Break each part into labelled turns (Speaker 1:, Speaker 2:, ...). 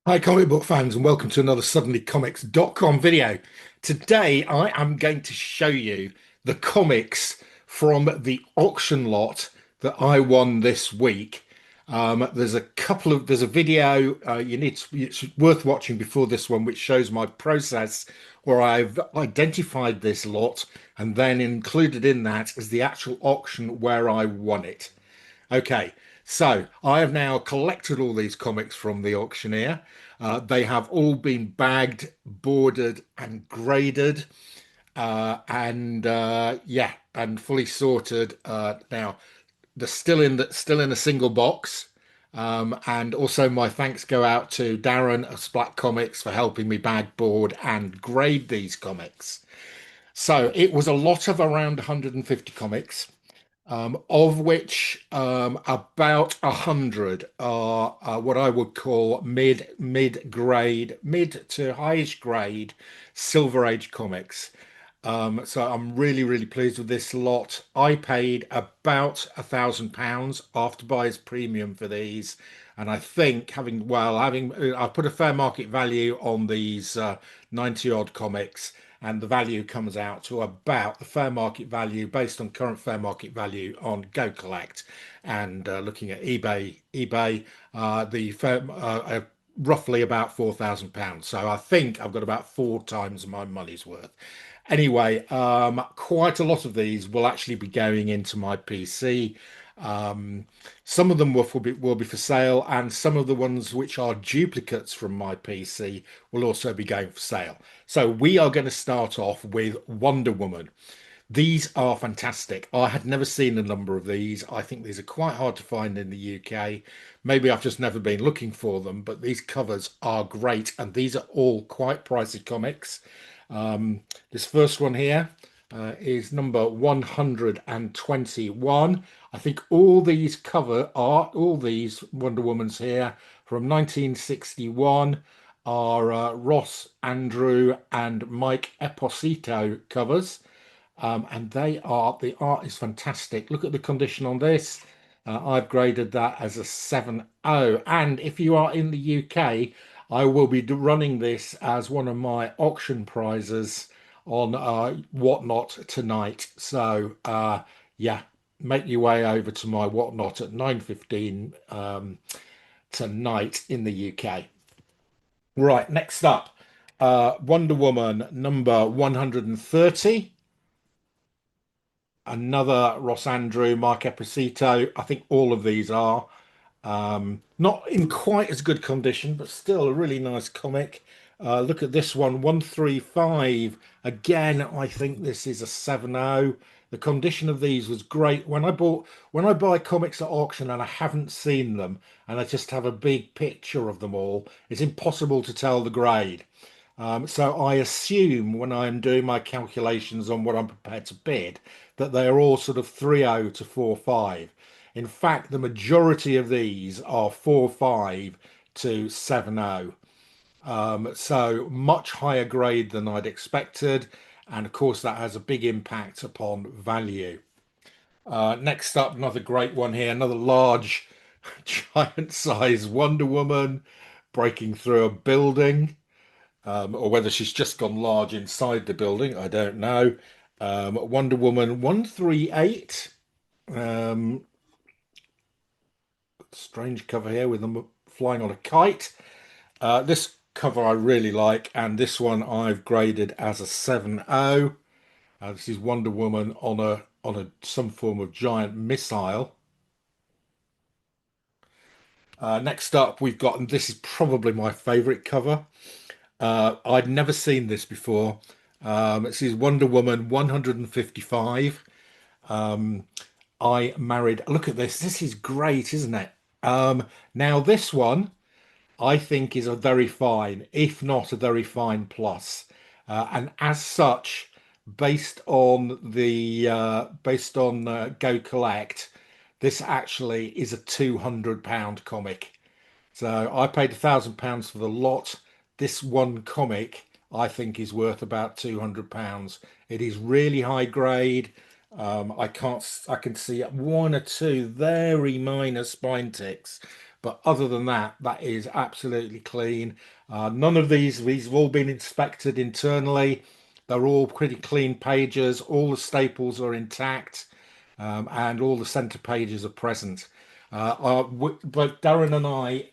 Speaker 1: Hi, comic book fans, and welcome to another suddenlycomics.com video. Today, I am going to show you the comics from the auction lot that I won this week. There's a video it's worth watching before this one, which shows my process where I've identified this lot and then included in that is the actual auction where I won it. Okay, so I have now collected all these comics from the auctioneer. They have all been bagged, bordered, and graded, and fully sorted. Now they're still in a single box. And also my thanks go out to Darren of Splat Comics for helping me bag, board, and grade these comics. So it was a lot of around 150 comics, of which about 100 are what I would call mid to highish grade Silver Age comics. So I'm really pleased with this lot. I paid about £1,000 after buyer's premium for these, and I think I put a fair market value on these 90 odd comics, and the value comes out to about the fair market value based on current fair market value on Go Collect and looking at eBay, the fair, roughly about £4,000. So I think I've got about four times my money's worth. Anyway, quite a lot of these will actually be going into my PC. Um, some of them will be for sale, and some of the ones which are duplicates from my PC will also be going for sale. So we are going to start off with Wonder Woman. These are fantastic. I had never seen a number of these. I think these are quite hard to find in the UK. Maybe I've just never been looking for them, but these covers are great, and these are all quite pricey comics. This first one here is number 121. I think all these Wonder Womans here from 1961 are Ross Andrew and Mike Esposito covers. And the art is fantastic. Look at the condition on this. I've graded that as a 7.0. And if you are in the UK, I will be running this as one of my auction prizes on Whatnot tonight. So yeah, make your way over to my Whatnot at 9:15 tonight in the UK. Right, next up, Wonder Woman number 130. Another Ross Andrew, Mark Epicito. I think all of these are not in quite as good condition, but still a really nice comic. Look at this one, 135. Again, I think this is a 7.0. The condition of these was great. When I buy comics at auction and I haven't seen them and I just have a big picture of them all, it's impossible to tell the grade. So I assume when I'm doing my calculations on what I'm prepared to bid, that they are all sort of 3.0 to 4.5. In fact, the majority of these are 4.5 to 7.0. So much higher grade than I'd expected. And of course, that has a big impact upon value. Next up, another great one here, another large, giant size Wonder Woman breaking through a building, or whether she's just gone large inside the building, I don't know. Wonder Woman 138. Um, Strange cover here with them flying on a kite. This cover I really like, and this one I've graded as a 7.0. This is Wonder Woman on a some form of giant missile. Next up, we've got, and this is probably my favorite cover. I'd never seen this before. This is Wonder Woman 155. Um, I married. Look at this. This is great, isn't it? Now this one I think is a very fine, if not a very fine plus, and as such, based on Go Collect, this actually is a £200 comic. So I paid £1,000 for the lot. This one comic I think is worth about £200. It is really high grade. I can see one or two very minor spine ticks, But other than that, that is absolutely clean. None of these have all been inspected internally. They're all pretty clean pages. All the staples are intact, and all the center pages are present. Both Darren and I,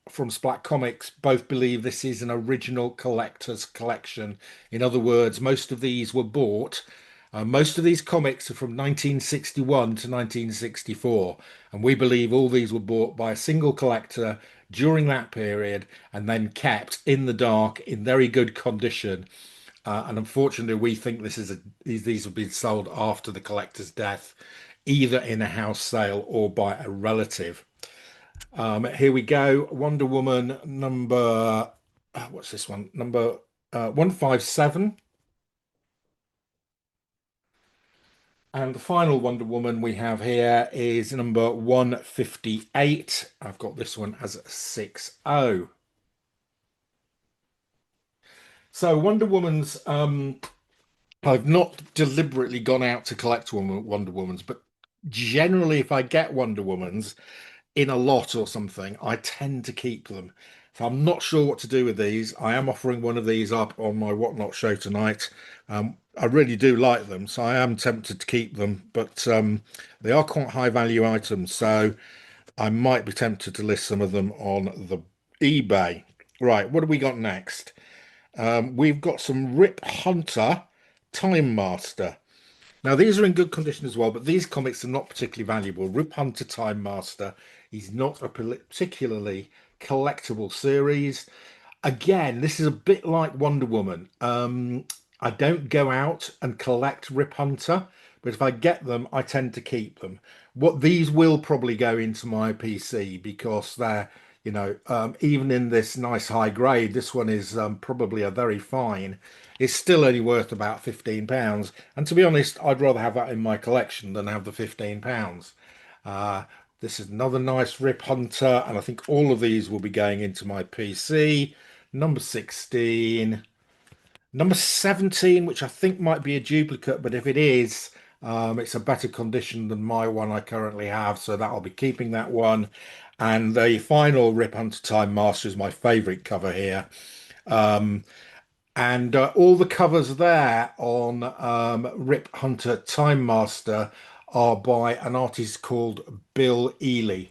Speaker 1: from Splat Comics, both believe this is an original collector's collection. In other words, most of these were bought. Most of these comics are from 1961 to 1964, and we believe all these were bought by a single collector during that period and then kept in the dark in very good condition. And unfortunately, we think these have been sold after the collector's death, either in a house sale or by a relative. Here we go. Wonder Woman number, what's this one? Number 157. And the final Wonder Woman we have here is number 158. I've got this one as 60. So Wonder Woman's, I've not deliberately gone out to collect Wonder Woman's, but generally if I get Wonder Woman's in a lot or something, I tend to keep them. So I'm not sure what to do with these. I am offering one of these up on my Whatnot show tonight. I really do like them, so I am tempted to keep them, but they are quite high value items, so I might be tempted to list some of them on the eBay. Right, what have we got next? We've got some Rip Hunter Time Master. Now, these are in good condition as well, but these comics are not particularly valuable. Rip Hunter Time Master is not a particularly collectible series. Again, this is a bit like Wonder Woman. I don't go out and collect Rip Hunter, but if I get them, I tend to keep them. What these will probably go into my PC because they're, even in this nice high grade, this one is probably a very fine. It's still only worth about £15. And to be honest, I'd rather have that in my collection than have the £15. Uh, this is another nice Rip Hunter, and I think all of these will be going into my PC. Number 16. Number 17, which I think might be a duplicate, but if it is, it's a better condition than my one I currently have, so that I'll be keeping that one. And the final Rip Hunter Time Master is my favorite cover here. And all the covers there on Rip Hunter Time Master are by an artist called Bill Ely.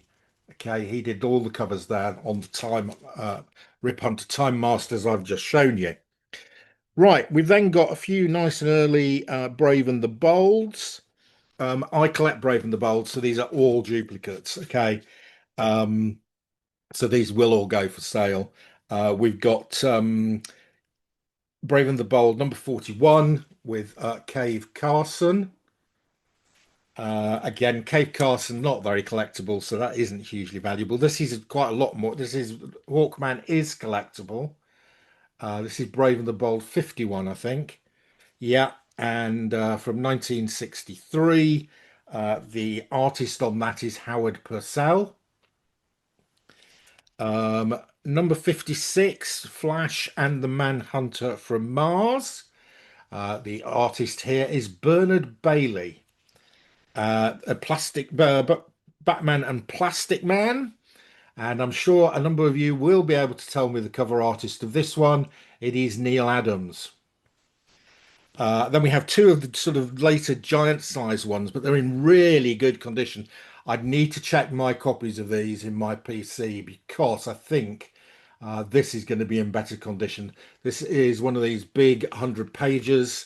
Speaker 1: Okay, he did all the covers there on the Rip Hunter Time Masters I've just shown you. Right, we've then got a few nice and early Brave and the Bolds. I collect Brave and the Bold, so these are all duplicates. Okay, um, so these will all go for sale. We've got Brave and the Bold number 41 with Cave Carson. Again, Cave Carson not very collectible, so that isn't hugely valuable. This is quite a lot more. This is Hawkman is collectible. This is Brave and the Bold 51, I think. Yeah, and from 1963, the artist on that is Howard Purcell. Number 56, Flash and the Manhunter from Mars. The artist here is Bernard Bailey. A plastic Batman and Plastic Man. And I'm sure a number of you will be able to tell me the cover artist of this one. It is Neil Adams. Then we have two of the sort of later giant size ones, but they're in really good condition. I'd need to check my copies of these in my PC because I think this is going to be in better condition. This is one of these big 100 pages.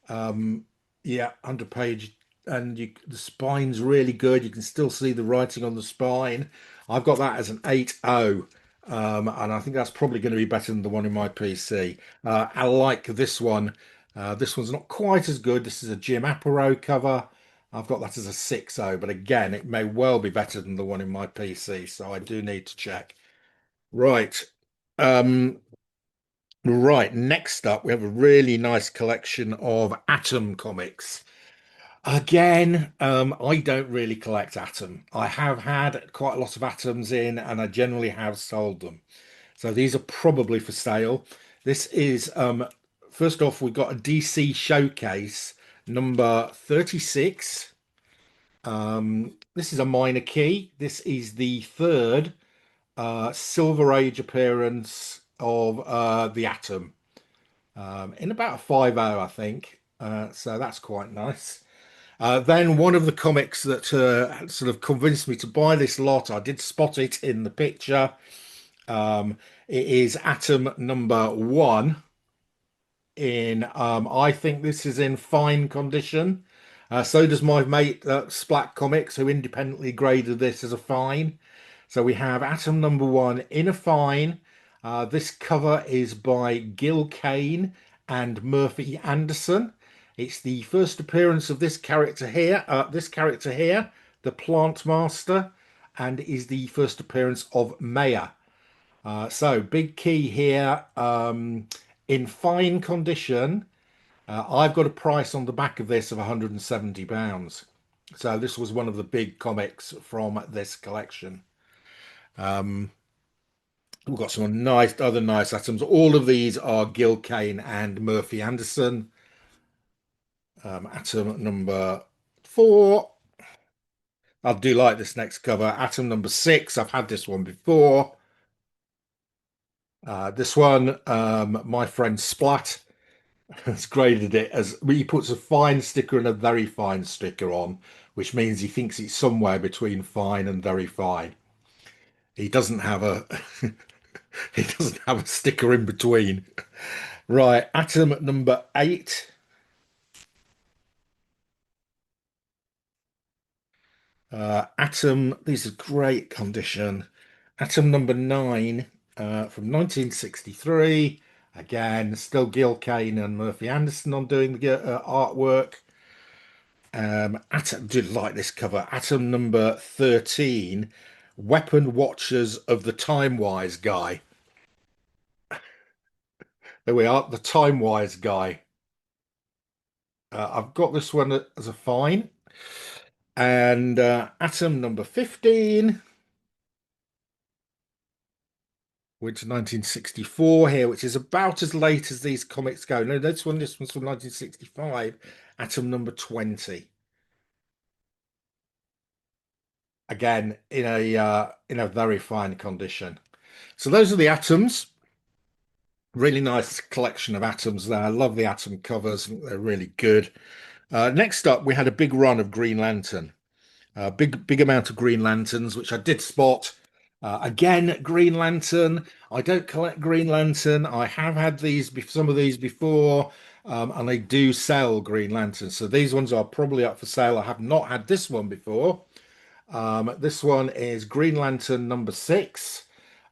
Speaker 1: Yeah, 100 page, and the spine's really good. You can still see the writing on the spine. I've got that as an 8.0. And I think that's probably going to be better than the one in my PC. I like this one. This one's not quite as good. This is a Jim Aparo cover. I've got that as a 6.0, but again, it may well be better than the one in my PC, so I do need to check. Right. Um, right. Next up, we have a really nice collection of Atom comics. Again, I don't really collect Atom. I have had quite a lot of Atoms in, and I generally have sold them. So these are probably for sale. This is first off, we've got a DC Showcase number 36. This is a minor key. This is the third Silver Age appearance of the Atom in about a 5.0, I think. So that's quite nice. Then one of the comics that sort of convinced me to buy this lot, I did spot it in the picture. Um, it is Atom number 1 in, I think this is in fine condition. So does my mate Splat Comics, who independently graded this as a fine. So we have Atom number 1 in a fine. This cover is by Gil Kane and Murphy Anderson. It's the first appearance of this character here. The Plant Master, and is the first appearance of Maya. So big key here. In fine condition. I've got a price on the back of this of £170. So this was one of the big comics from this collection. Um, we've got some nice other nice atoms. All of these are Gil Kane and Murphy Anderson. Atom number 4. I do like this next cover. Atom number 6. I've had this one before. This one, my friend Splat has graded it as he puts a fine sticker and a very fine sticker on, which means he thinks it's somewhere between fine and very fine. He doesn't have a he doesn't have a sticker in between. Right, Atom number 8. Atom, these are great condition. Atom number 9 from 1963. Again, still Gil Kane and Murphy Anderson on doing the artwork. Atom did like this cover. Atom number 13, Weapon Watchers of the Timewise guy. There we are, the Timewise guy. I've got this one as a fine. And Atom number 15, which is 1964 here, which is about as late as these comics go. No, this one's from 1965. Atom number 20. Again, in a very fine condition. So those are the atoms. Really nice collection of atoms there. I love the atom covers. They're really good. Next up, we had a big run of Green Lantern. Big amount of Green Lanterns, which I did spot. Again, Green Lantern. I don't collect Green Lantern. I have had some of these before, and they do sell Green Lanterns. So these ones are probably up for sale. I have not had this one before. This one is Green Lantern number 6.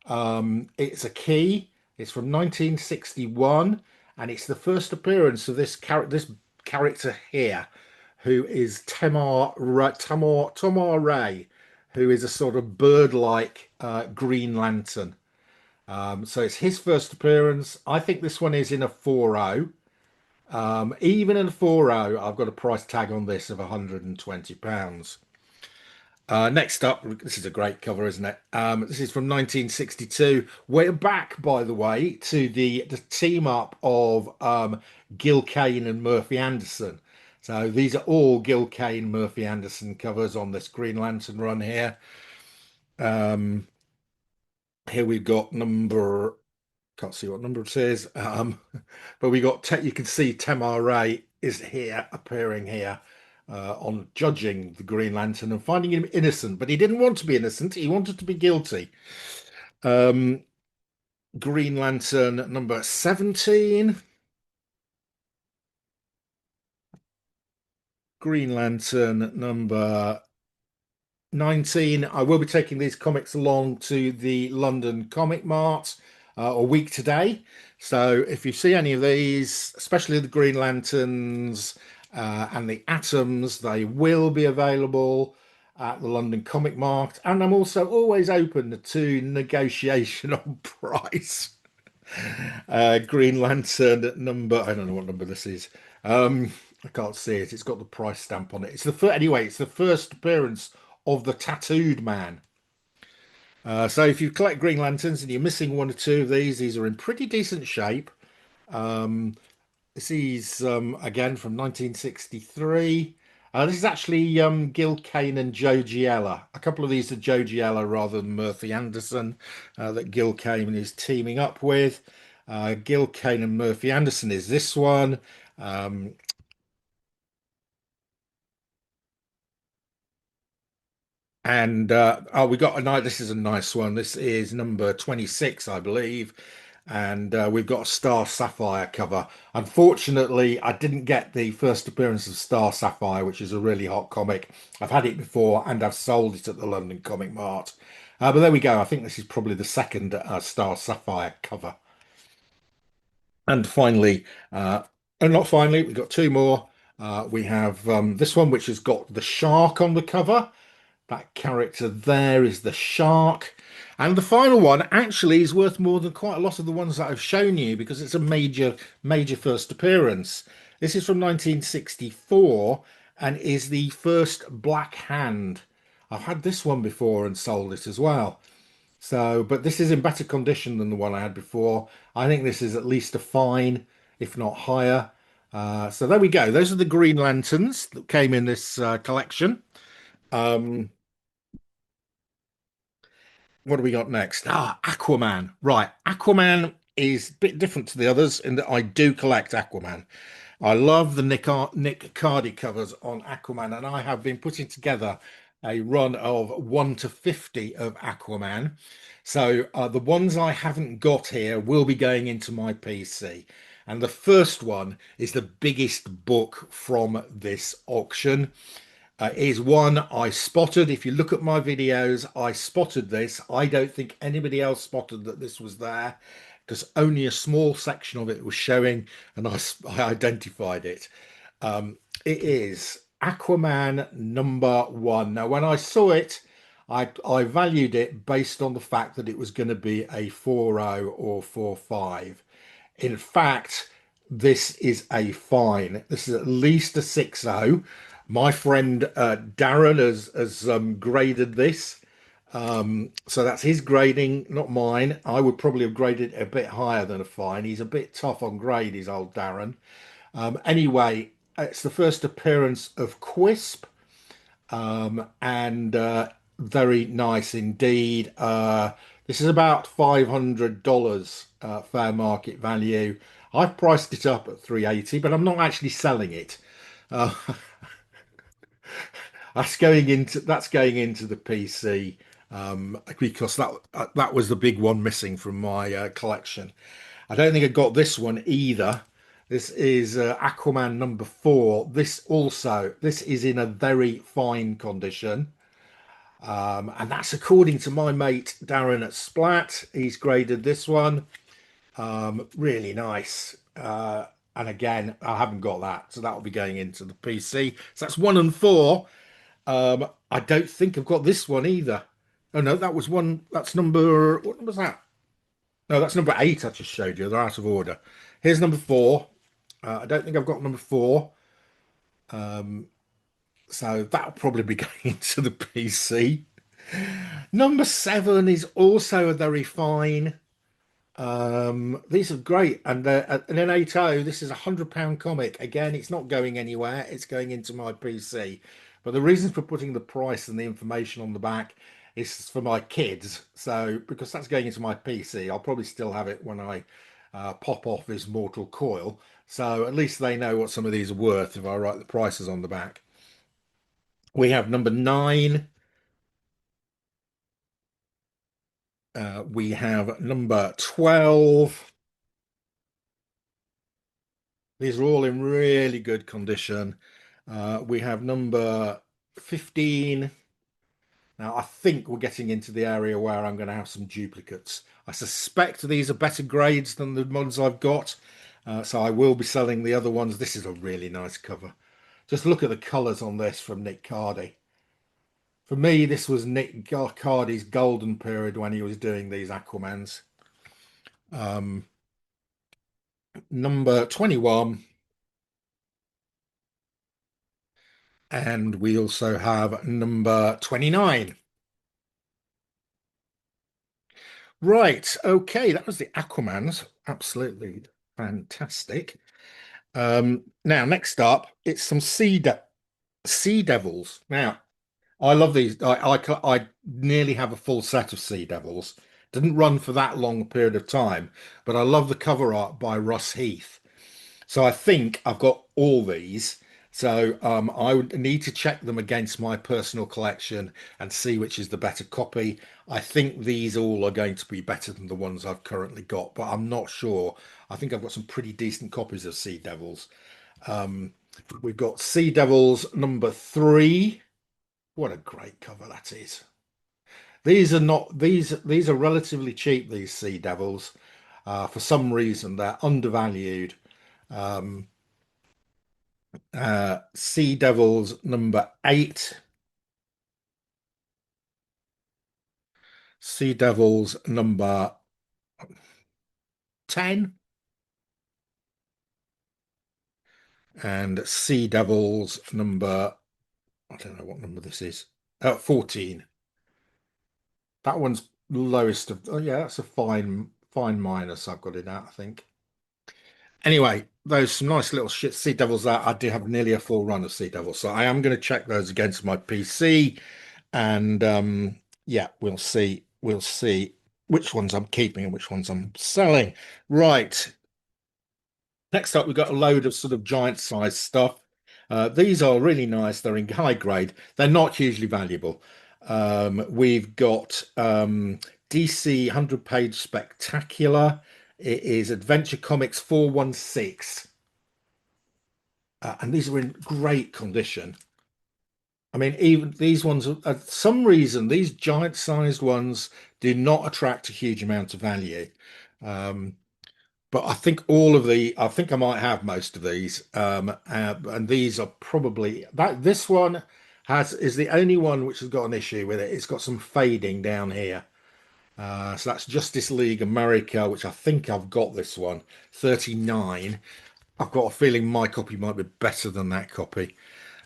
Speaker 1: It's a key. It's from 1961, and it's the first appearance of this character here, who is Tamar Ray, who is a sort of bird-like Green Lantern. So it's his first appearance. I think this one is in a 4.0. Even in a 4.0, I've got a price tag on this of £120. Next up, this is a great cover, isn't it? This is from 1962. We're back, by the way, to the team up of Gil Kane and Murphy Anderson. So these are all Gil Kane, Murphy Anderson covers on this Green Lantern run here. Here we've got can't see what number it is, but we got, you can see Tamar Ray is here, appearing here. On judging the Green Lantern and finding him innocent, but he didn't want to be innocent. He wanted to be guilty. Green Lantern number 17. Green Lantern number 19. I will be taking these comics along to the London Comic Mart a week today. So if you see any of these, especially the Green Lanterns and the Atoms, they will be available at the London Comic Mart. And I'm also always open to negotiation on price. Green Lantern number, I don't know what number this is. I can't see it. It's got the price stamp on it. It's the first, anyway, it's the first appearance of the Tattooed Man. So if you collect Green Lanterns and you're missing one or two of these are in pretty decent shape. This is again from 1963. This is actually Gil Kane and Joe Giella. A couple of these are Joe Giella rather than Murphy Anderson that Gil Kane is teaming up with. Gil Kane and Murphy Anderson is this one. Um, And oh, we got a nice. This is a nice one. This is number 26, I believe, and we've got a Star Sapphire cover. Unfortunately, I didn't get the first appearance of Star Sapphire, which is a really hot comic. I've had it before, and I've sold it at the London Comic Mart. But there we go. I think this is probably the second Star Sapphire cover. And finally, and not finally, we've got two more. We have this one, which has got the shark on the cover. That character there is the shark. And the final one actually is worth more than quite a lot of the ones that I've shown you because it's a major first appearance. This is from 1964 and is the first Black Hand. I've had this one before and sold it as well. So, but this is in better condition than the one I had before. I think this is at least a fine, if not higher. So there we go. Those are the Green Lanterns that came in this collection. Um, What do we got next? Aquaman. Right. Aquaman is a bit different to the others in that I do collect Aquaman. I love the Nick Cardy covers on Aquaman, and I have been putting together a run of 1 to 50 of Aquaman. So the ones I haven't got here will be going into my PC. And the first one is the biggest book from this auction is one I spotted. If you look at my videos, I spotted this. I don't think anybody else spotted that this was there because only a small section of it was showing and I identified it. It is Aquaman #1. Now, when I saw it, I valued it based on the fact that it was going to be a 4.0 or 4.5. In fact, this is a fine. This is at least a 6.0. My friend Darren has graded this. So that's his grading, not mine. I would probably have graded it a bit higher than a fine. He's a bit tough on grade, is old Darren. Anyway, it's the first appearance of Quisp, and very nice indeed. This is about $500 fair market value. I've priced it up at 380, but I'm not actually selling it. Uh, that's going into the PC because that was the big one missing from my collection. I don't think I got this one either. This is Aquaman #4. This is in a very fine condition. And that's according to my mate Darren at Splat. He's graded this one. Really nice. And again, I haven't got that, so that'll be going into the PC. So that's 1 and 4. I don't think I've got this one either. Oh no, that was one. That's number. What was that? No, that's number 8. I just showed you. They're out of order. Here's #4. I don't think I've got #4. So that'll probably be going into the PC. #7 is also a very fine. These are great, and an 8.0. This is £100 comic. Again, it's not going anywhere. It's going into my PC. But the reason for putting the price and the information on the back is for my kids. So because that's going into my PC, I'll probably still have it when I pop off this Mortal Coil. So at least they know what some of these are worth if I write the prices on the back. We have #9. We have #12. These are all in really good condition. We have #15. Now, I think we're getting into the area where I'm going to have some duplicates. I suspect these are better grades than the ones I've got. So I will be selling the other ones. This is a really nice cover. Just look at the colours on this from Nick Cardy. For me, this was Nick Cardy's golden period when he was doing these Aquamans. Number 21. And we also have number 29. Right. Okay. That was the Aquamans. Absolutely fantastic. Now, next up, it's some Cedar. Sea Devils. Now, I love these. I nearly have a full set of Sea Devils. Didn't run for that long a period of time, but I love the cover art by Russ Heath. So I think I've got all these. So I would need to check them against my personal collection and see which is the better copy. I think these all are going to be better than the ones I've currently got, but I'm not sure. I think I've got some pretty decent copies of Sea Devils. Um, we've got Sea Devils number 3. What a great cover that is. These are not these are relatively cheap, these Sea Devils. For some reason they're undervalued. Um, Sea Devils number 8, Sea Devils number 10, and Sea Devils number, I don't know what number this is. 14. That one's lowest of, oh yeah, that's a fine minus I've got in that, I think. Anyway, those some nice little shit Sea Devils that I did have nearly a full run of Sea Devils. So I am going to check those against my PC, and yeah, we'll see which ones I'm keeping and which ones I'm selling. Right. Next up, we've got a load of sort of giant size stuff. These are really nice. They're in high grade. They're not hugely valuable. We've got DC 100-page Spectacular. It is Adventure Comics 416. And these are in great condition. I mean, even these ones, some reason, these giant sized ones do not attract a huge amount of value. Um, but I think I might have most of these. And these are probably this one is the only one which has got an issue with it. It's got some fading down here. So that's Justice League America, which I think I've got this one, 39. I've got a feeling my copy might be better than that copy.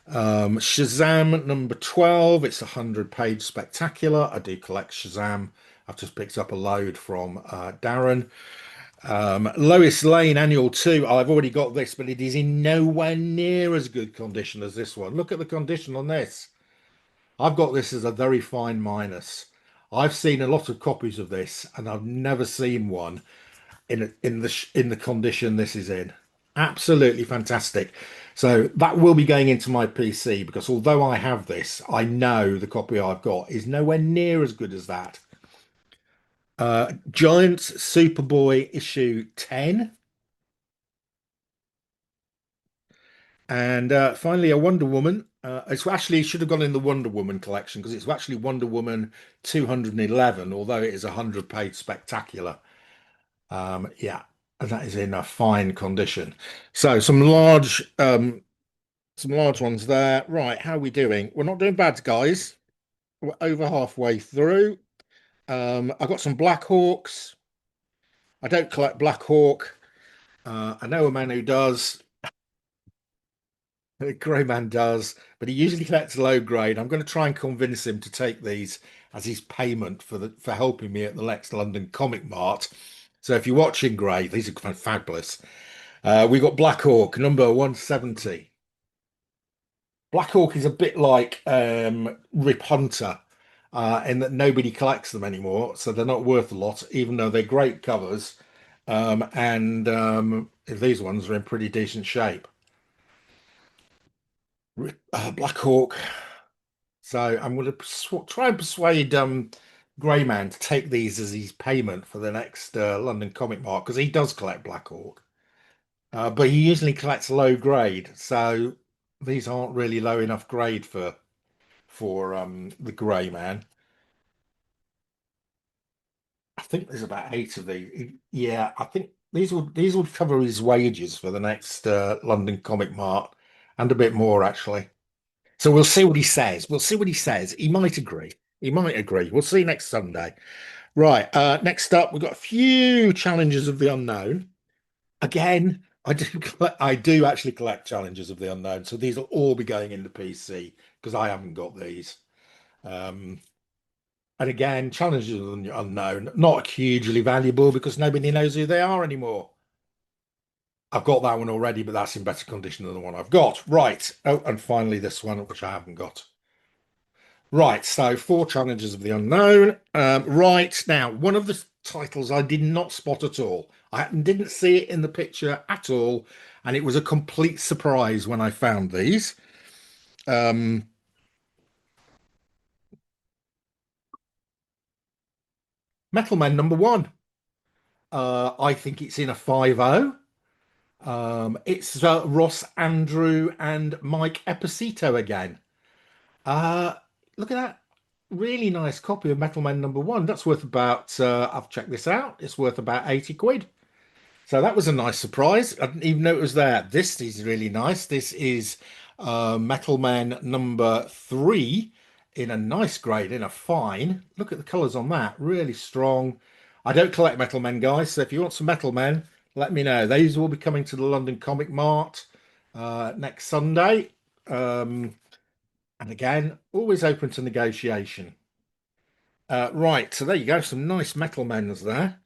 Speaker 1: Shazam number 12. It's a 100-page spectacular. I do collect Shazam. I've just picked up a load from Darren. Lois Lane Annual 2. I've already got this, but it is in nowhere near as good condition as this one. Look at the condition on this. I've got this as a very fine minus. I've seen a lot of copies of this, and I've never seen one in the condition this is in. Absolutely fantastic. So that will be going into my PC because although I have this, I know the copy I've got is nowhere near as good as that. Giants Superboy issue 10. And finally, a Wonder Woman. It's actually should have gone in the Wonder Woman collection because it's actually Wonder Woman 211, although it is a 100-page spectacular. Yeah, and that is in a fine condition. So some large ones there. Right, how are we doing? We're not doing bad, guys. We're over halfway through. I got some Black Hawks. I don't collect Black Hawk. I know a man who does. A grey man does, but he usually collects low grade. I'm going to try and convince him to take these as his payment for helping me at the Lex London Comic Mart. So if you're watching, great. These are fabulous. We got Black Hawk number 170. Black Hawk is a bit like Rip Hunter, in that nobody collects them anymore, so they're not worth a lot, even though they're great covers. And these ones are in pretty decent shape. Black Hawk. So I'm going to try and persuade Greyman to take these as his payment for the next London Comic Mart because he does collect Black Hawk, but he usually collects low grade, so these aren't really low enough grade for the Greyman. I think there's about 8 of these. Yeah, I think these would cover his wages for the next London Comic Mart and a bit more actually. So we'll see what he says. We'll see what he says. He might agree. He might agree. We'll see next Sunday. Right. Next up, we've got a few challenges of the unknown. Again, I do actually collect challenges of the unknown. So these will all be going into PC because I haven't got these. Um, and again, challenges of the unknown, not hugely valuable because nobody knows who they are anymore. I've got that one already, but that's in better condition than the one I've got. Right. Oh, and finally this one, which I haven't got. Right, so four challenges of the unknown. Right now, one of the titles I did not spot at all. I didn't see it in the picture at all, and it was a complete surprise when I found these. Um, Metal Man number one. I think it's in a 5-0. It's Ross Andrew and Mike Epicito again. Uh, Look at that. Really nice copy of Metal Man number one. That's worth about, I've checked this out, it's worth about 80 quid. So that was a nice surprise. I didn't even know it was there. This is really nice. This is Metal Man number three in a nice grade, in a fine. Look at the colours on that. Really strong. I don't collect Metal Men, guys. So if you want some Metal Men, let me know. These will be coming to the London Comic Mart next Sunday. Um, and again, always open to negotiation. Right, so there you go. Some nice Metal Men's there.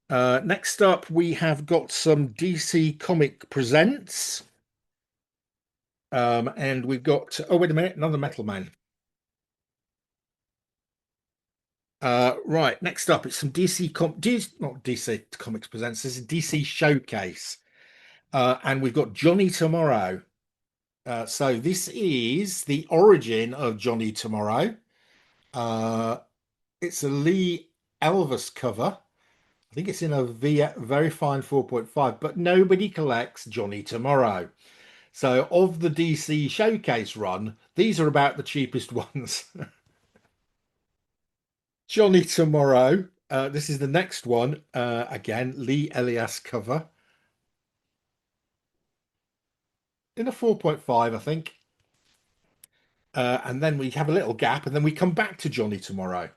Speaker 1: Next up, we have got some DC Comic Presents. And we've got, oh, wait a minute, another Metal Man. Right, next up, it's some not DC Comics Presents, this is DC Showcase. And we've got Johnny Tomorrow. So this is the origin of Johnny Tomorrow. Uh, it's a Lee Elvis cover. I think it's in a very fine 4.5, but nobody collects Johnny Tomorrow. So of the DC Showcase run, these are about the cheapest ones. Johnny Tomorrow. This is the next one. Again, Lee Elias cover in a 4.5, I think. And then we have a little gap, and then we come back to Johnny Tomorrow.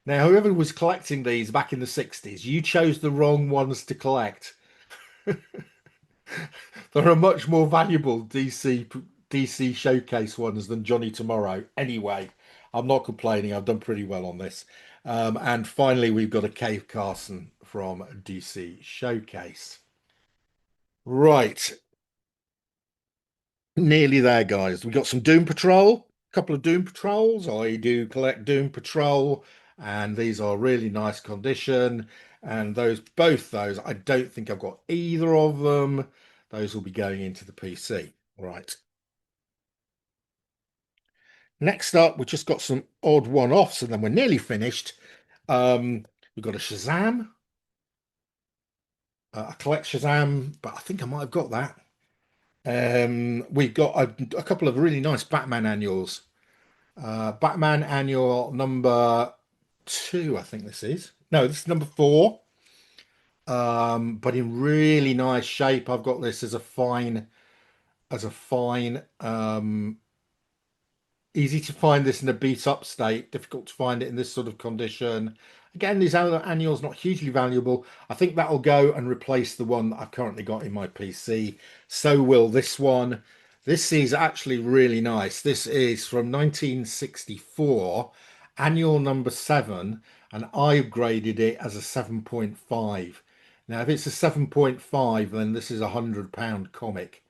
Speaker 1: Now, whoever was collecting these back in the 60s, you chose the wrong ones to collect. There are much more valuable DC Showcase ones than Johnny Tomorrow. Anyway, I'm not complaining. I've done pretty well on this. And finally, we've got a Cave Carson from DC Showcase. Right, nearly there, guys. We got some Doom Patrol, a couple of Doom Patrols. I do collect Doom Patrol, and these are really nice condition. And both those, I don't think I've got either of them. Those will be going into the PC. Right. Next up, we've just got some odd one-offs, and then we're nearly finished. We've got a Shazam. I collect Shazam, but I think I might have got that. We've got a couple of really nice Batman annuals. Batman annual number two, I think this is. No, this is number four. But in really nice shape. I've got this as a fine. Easy to find this in a beat up state, difficult to find it in this sort of condition. Again, these annuals not hugely valuable. I think that'll go and replace the one that I've currently got in my PC. So will this one. This is actually really nice. This is from 1964, annual number 7, and I've graded it as a 7.5. Now, if it's a 7.5, then this is £100 comic.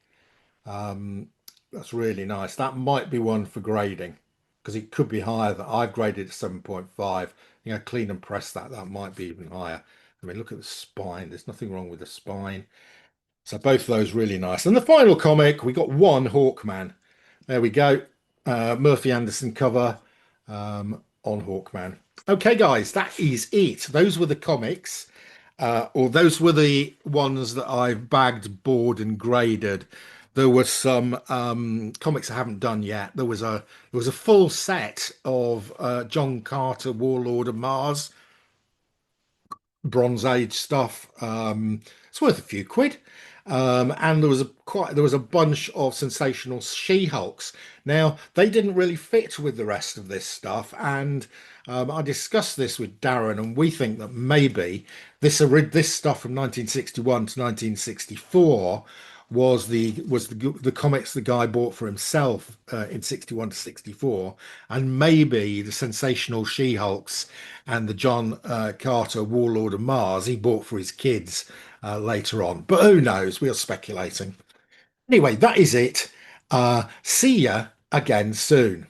Speaker 1: That's really nice. That might be one for grading because it could be higher. That I've graded at 7.5. You know, clean and press that. That might be even higher. I mean, look at the spine. There's nothing wrong with the spine. So both of those really nice. And the final comic, we got one Hawkman. There we go. Murphy Anderson cover on Hawkman. Okay, guys, that is it. Those were the comics. Or those were the ones that I've bagged, board, and graded. There were some comics I haven't done yet. There was a full set of John Carter, Warlord of Mars, Bronze Age stuff. It's worth a few quid. And there was a bunch of sensational She-Hulks. Now they didn't really fit with the rest of this stuff, and I discussed this with Darren, and we think that maybe this stuff from 1961 to 1964 was the comics the guy bought for himself in 61 to 64, and maybe the sensational She-Hulks and the John Carter Warlord of Mars he bought for his kids later on. But who knows? We are speculating. Anyway, that is it. See ya again soon.